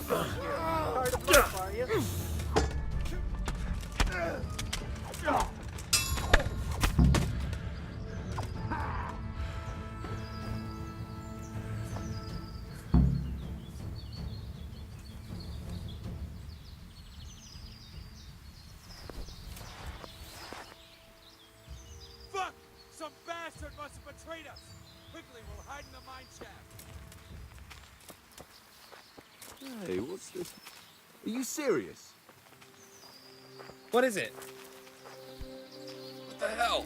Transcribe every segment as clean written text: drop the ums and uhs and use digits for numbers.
Tired of life, are you? Fuck! Some bastard must have betrayed us! Quickly, we'll hide in the mine shaft. Hey, what's this? Are you serious? What is it? What the hell?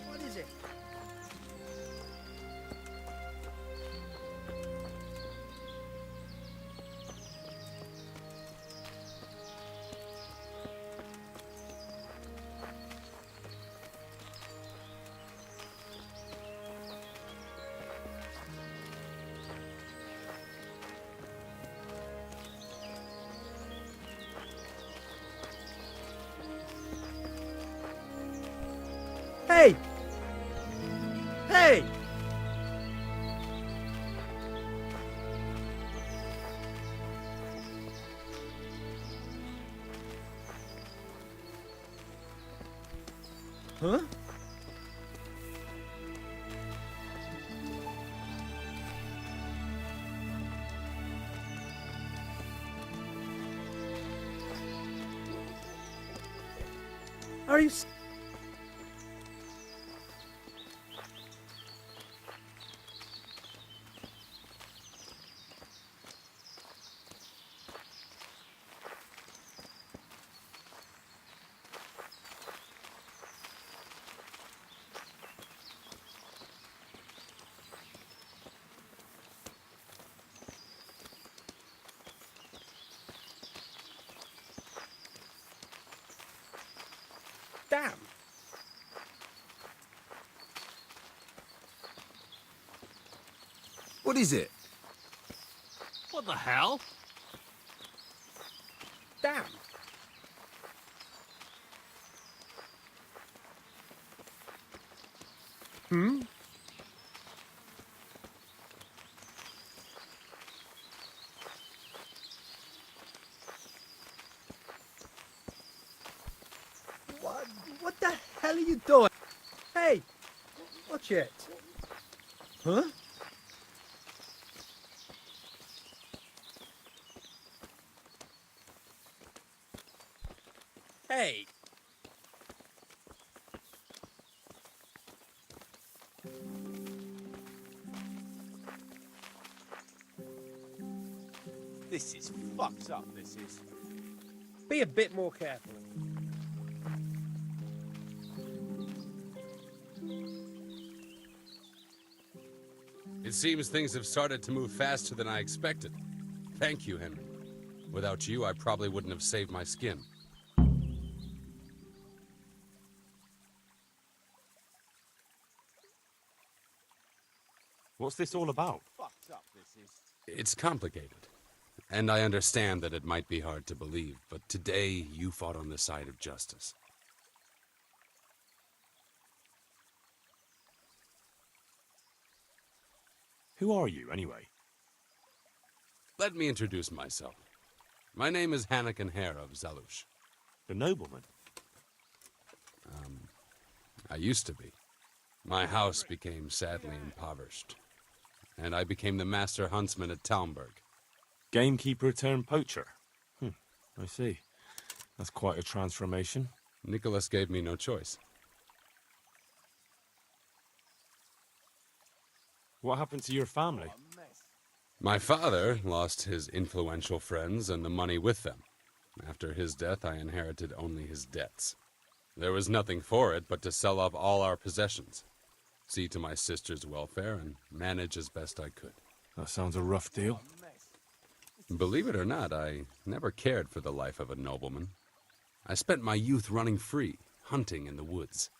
What is it? Hey! Hey! Huh? Are you... Damn. What is it? What the hell? Damn. Hmm? What the hell are you doing? Hey! Watch it. Huh? Hey. This is fucked up, this is. Be a bit more careful. It seems things have started to move faster than I expected. Thank you, Henry. Without you, I probably wouldn't have saved my skin. What's this all about? Fucked up, this is. It's complicated. And I understand that it might be hard to believe, but today you fought on the side of justice. Who are you, anyway? Let me introduce myself. My name is HANEKIN of Zalush. The nobleman? I used to be. My house became sadly impoverished, and I became the master huntsman at Talmberg. Gamekeeper turned poacher? I see. That's quite a transformation. Nicholas gave me no choice. What happened to your family? My father lost his influential friends and the money with them. After his death, I inherited only his debts. There was nothing for it but to sell off all our possessions, see to my sister's welfare, and manage as best I could. That sounds a rough deal. Believe it or not, I never cared for the life of a nobleman. I spent my youth running free, hunting in the woods.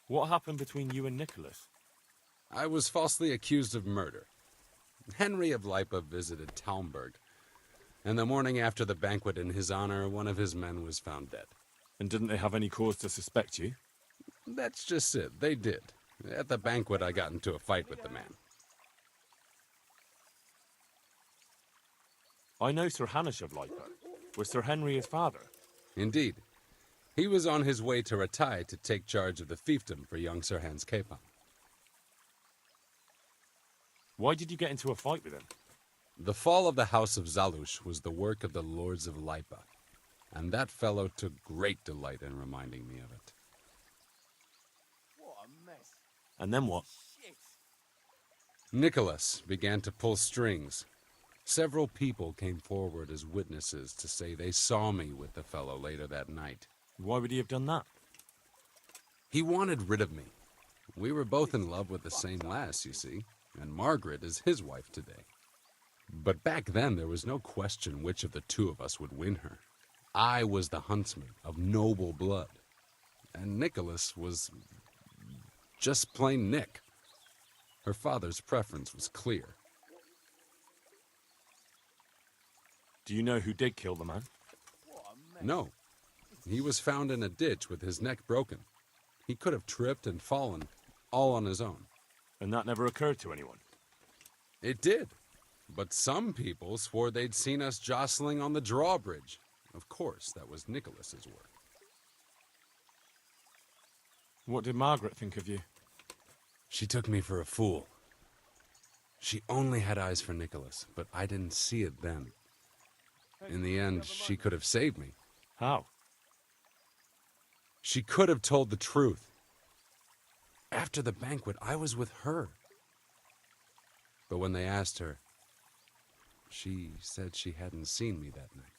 What happened between you and Nicholas? I was falsely accused of murder. Henry of Lipa visited Talmberg, and the morning after the banquet in his honor, one of his men was found dead. And didn't they have any cause to suspect you? That's just it. They did. At the banquet, I got into a fight with the man. I know Sir Hanish of Lipa. Was Sir Henry his father? Indeed. He was on his way to Ratai to take charge of the fiefdom for young Sir Hans Capon. Why did you get into a fight with him? The fall of the House of Zalush was the work of the Lords of Lipa, and that fellow took great delight in reminding me of it. And then what? Nicholas began to pull strings. Several people came forward as witnesses to say they saw me with the fellow later that night. Why would he have done that? He wanted rid of me. We were both in love with the same lass, you see, and Margaret is his wife today. But back then there was no question which of the two of us would win her. I was the huntsman of noble blood, and Nicholas was just plain Nick. Her father's preference was clear. Do you know who did kill the man? No. He was found in a ditch with his neck broken. He could have tripped and fallen, all on his own. And that never occurred to anyone? It did. But some people swore they'd seen us jostling on the drawbridge. Of course, that was Nicholas's work. What did Margaret think of you? She took me for a fool. She only had eyes for Nicholas, but I didn't see it then. In the end, she could have saved me. How? She could have told the truth. After the banquet, I was with her. But when they asked her, she said she hadn't seen me that night.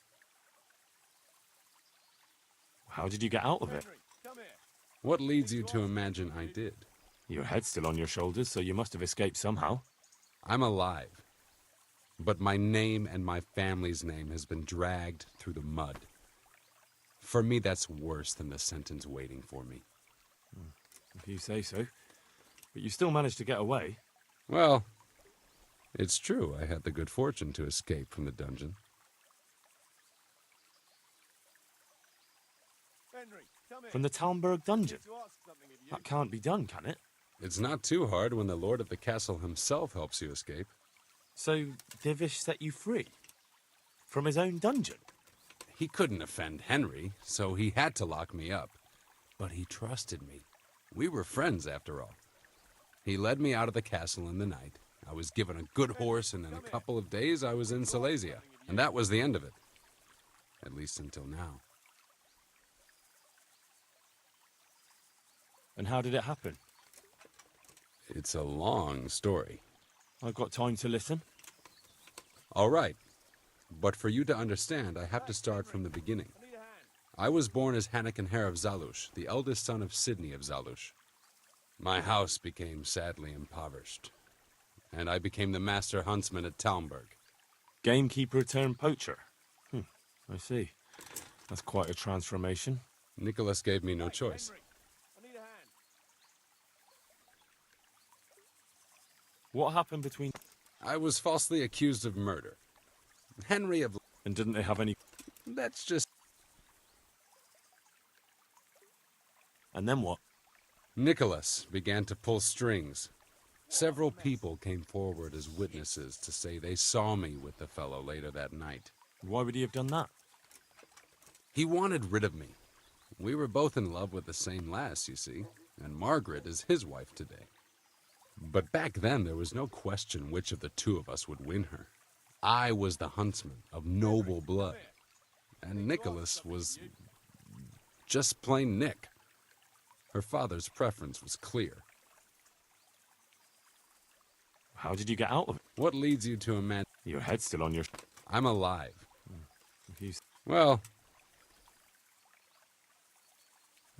How did you get out of it? What leads you to imagine I did? Your head's still on your shoulders, so you must have escaped somehow. I'm alive. But my name and my family's name has been dragged through the mud. For me, that's worse than the sentence waiting for me. If you say so. But you still managed to get away. Well, it's true. I had the good fortune to escape from the dungeon. From the Talmberg dungeon? That can't be done, can it? It's not too hard when the lord of the castle himself helps you escape. So, Divish set you free? From his own dungeon? He couldn't offend Henry, so he had to lock me up. But he trusted me. We were friends, after all. He led me out of the castle in the night. I was given a good horse, and in a couple of days I was in Silesia. And that was the end of it. At least until now. And how did it happen? It's a long story. I've got time to listen. All right. But for you to understand, I have to start from the beginning. I was born as HANEKIN HARE of Zalush, the eldest son of Sidney of Zalush. My house became sadly impoverished, and I became the master huntsman at Talmberg. Gamekeeper turned poacher. I see. That's quite a transformation. Nicholas gave me no choice. What happened between... I was falsely accused of murder. Henry of... And didn't they have any... That's just... And then what? Nicholas began to pull strings. Several people came forward as witnesses to say they saw me with the fellow later that night. Why would he have done that? He wanted rid of me. We were both in love with the same lass, you see, and Margaret is his wife today. But back then there was no question which of the two of us would win her. I was the huntsman of noble blood, and Nicholas was just plain Nick. Her father's preference was clear. How did you get out of it? What leads you to imagine Your head's still on your... I'm alive? Confused. Well,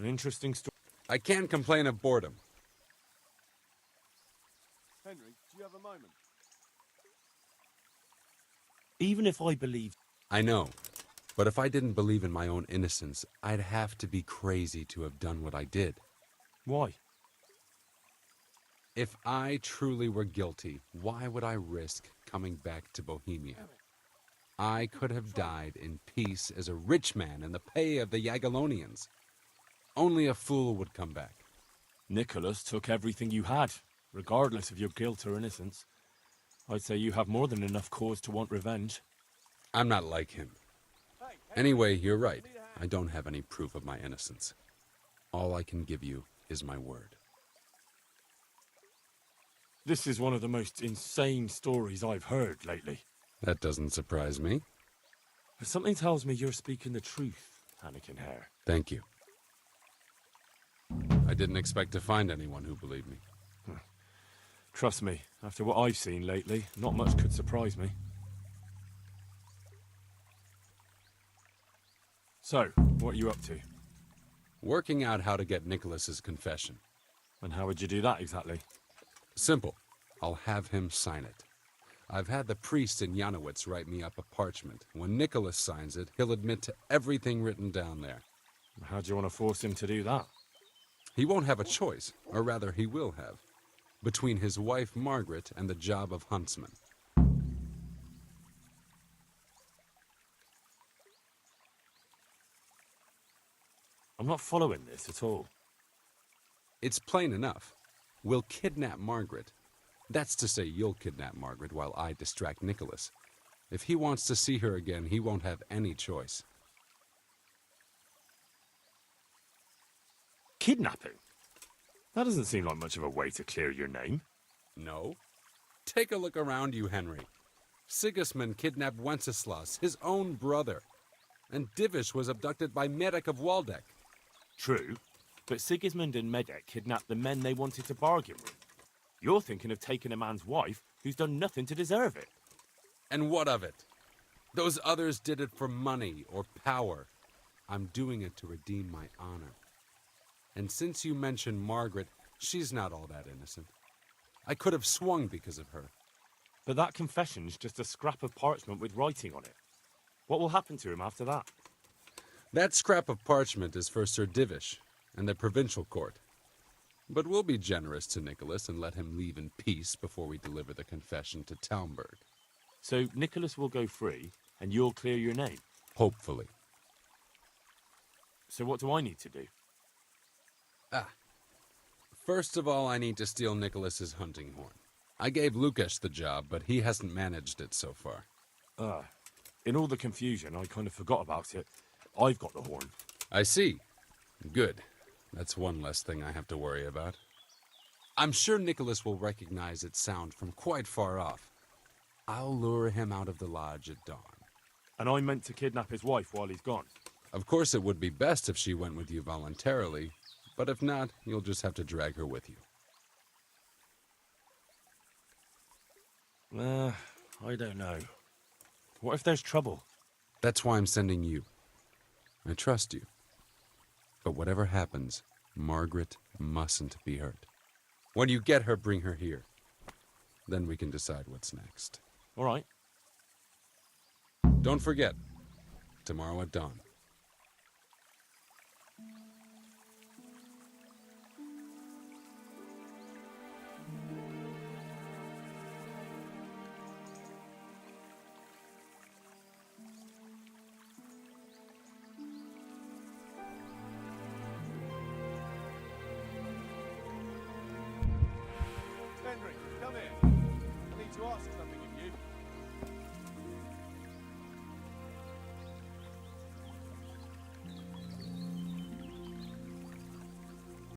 An interesting story. I can't complain of boredom. Henry, do you have a moment? Even if I believed... I know, but if I didn't believe in my own innocence, I'd have to be crazy to have done what I did. Why? If I truly were guilty, why would I risk coming back to Bohemia? I could have died in peace as a rich man in the pay of the Jagiellonians. Only a fool would come back. Nicholas took everything you had, regardless of your guilt or innocence. I'd say you have more than enough cause to want revenge. I'm not like him. Anyway, you're right. I don't have any proof of my innocence. All I can give you is my word. This is one of the most insane stories I've heard lately. That doesn't surprise me. But something tells me you're speaking the truth, HANEKIN HARE. Thank you. I didn't expect to find anyone who believed me. Trust me, after what I've seen lately, not much could surprise me. So, what are you up to? Working out how to get Nicholas's confession. And how would you do that exactly? Simple. I'll have him sign it. I've had the priest in Janowitz write me up a parchment. When Nicholas signs it, he'll admit to everything written down there. How do you want to force him to do that? He won't have a choice, or rather he will have, between his wife Margaret and the job of huntsman. I'm not following this at all. It's plain enough. We'll kidnap Margaret. That's to say, you'll kidnap Margaret while I distract Nicholas. If he wants to see her again, he won't have any choice. Kidnapping? That doesn't seem like much of a way to clear your name. No? Take a look around you, Henry. Sigismund kidnapped Wenceslas, his own brother. And Divish was abducted by Medek of Waldeck. True, but Sigismund and Medek kidnapped the men they wanted to bargain with. You're thinking of taking a man's wife who's done nothing to deserve it. And what of it? Those others did it for money or power. I'm doing it to redeem my honor. And since you mentioned Margaret, she's not all that innocent. I could have swung because of her. But that confession's just a scrap of parchment with writing on it. What will happen to him after that? That scrap of parchment is for Sir Divish and the provincial court. But we'll be generous to Nicholas and let him leave in peace before we deliver the confession to Talmberg. So Nicholas will go free, and you'll clear your name? Hopefully. So what do I need to do? First of all, I need to steal Nicholas's hunting horn. I gave Lukasz the job, but he hasn't managed it so far. In all the confusion, I kind of forgot about it. I've got the horn. I see. Good. That's one less thing I have to worry about. I'm sure Nicholas will recognize its sound from quite far off. I'll lure him out of the lodge at dawn. And I'm meant to kidnap his wife while he's gone. Of course, it would be best if she went with you voluntarily, but if not, you'll just have to drag her with you. I don't know. What if there's trouble? That's why I'm sending you. I trust you. But whatever happens, Margaret mustn't be hurt. When you get her, bring her here. Then we can decide what's next. All right. Don't forget, tomorrow at dawn. Henry, come here. I need to ask something of you.